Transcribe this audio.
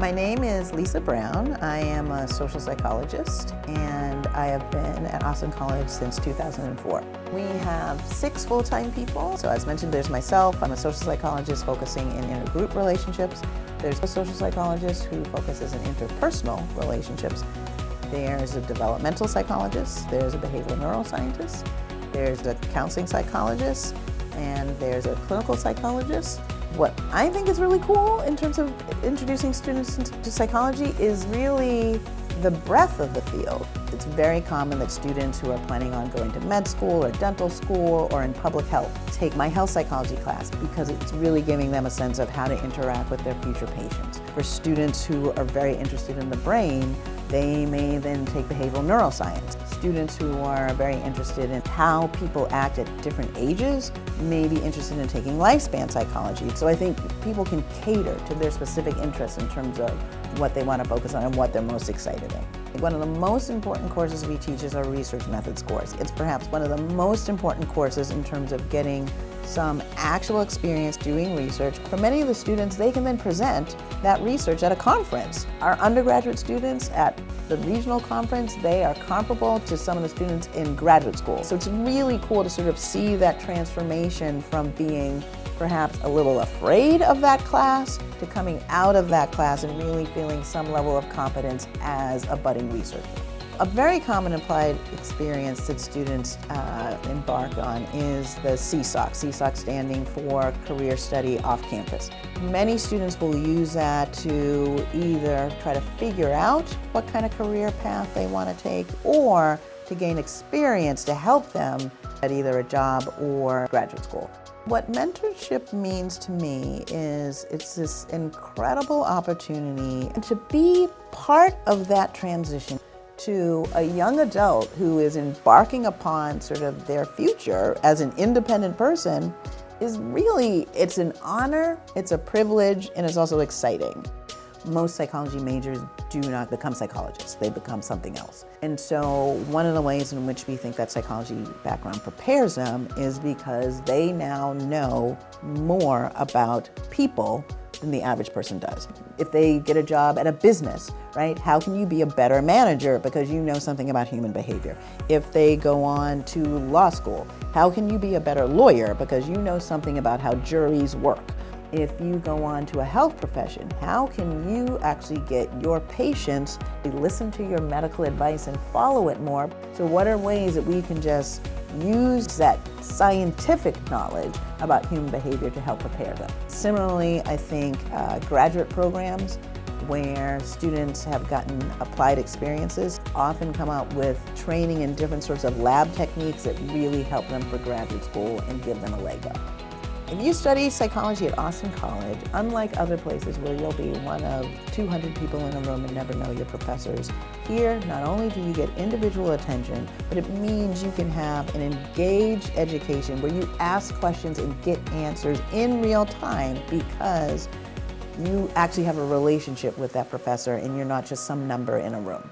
My name is Lisa Brown. I am a social psychologist and I have been at Austin College since 2004. We have 6 full-time people. So as mentioned, there's myself. I'm a social psychologist focusing in intergroup relationships. There's a social psychologist who focuses in interpersonal relationships. There's a developmental psychologist. There's a behavioral neuroscientist. There's a counseling psychologist. And there's a clinical psychologist. What I think is really cool in terms of introducing students to psychology is really the breadth of the field. It's very common that students who are planning on going to med school or dental school or in public health take my health psychology class because it's really giving them a sense of how to interact with their future patients. For students who are very interested in the brain, they may then take behavioral neuroscience. Students who are very interested in how people act at different ages may be interested in taking lifespan psychology. So I think people can cater to their specific interests in terms of what they want to focus on and what they're most excited in. One of the most important courses we teach is our research methods course. It's perhaps one of the most important courses in terms of getting some actual experience doing research. For many of the students, they can then present that research at a conference. Our undergraduate students at the regional conference, they are comparable to some of the students in graduate school. So it's really cool to sort of see that transformation from being perhaps a little afraid of that class to coming out of that class and really feeling some level of competence as a budding researcher. A very common applied experience that students embark on is the CSOC, CSOC standing for Career Study Off Campus. Many students will use that to either try to figure out what kind of career path they want to take or to gain experience to help them at either a job or graduate school. What mentorship means to me is it's this incredible opportunity to be part of that transition to a young adult who is embarking upon sort of their future as an independent person is really, it's an honor, it's a privilege, and it's also exciting. Most psychology majors do not become psychologists, they become something else. And so one of the ways in which we think that psychology background prepares them is because they now know more about people than the average person does. If they get a job at a business, right, how can you be a better manager because you know something about human behavior? If they go on to law school, how can you be a better lawyer because you know something about how juries work? If you go on to a health profession, how can you actually get your patients to listen to your medical advice and follow it more? So what are ways that we can just use that scientific knowledge about human behavior to help prepare them? Similarly, I think graduate programs where students have gotten applied experiences often come out with training in different sorts of lab techniques that really help them for graduate school and give them a leg up. If you study psychology at Austin College, unlike other places where you'll be one of 200 people in a room and never know your professors, here not only do you get individual attention, but it means you can have an engaged education where you ask questions and get answers in real time because you actually have a relationship with that professor and you're not just some number in a room.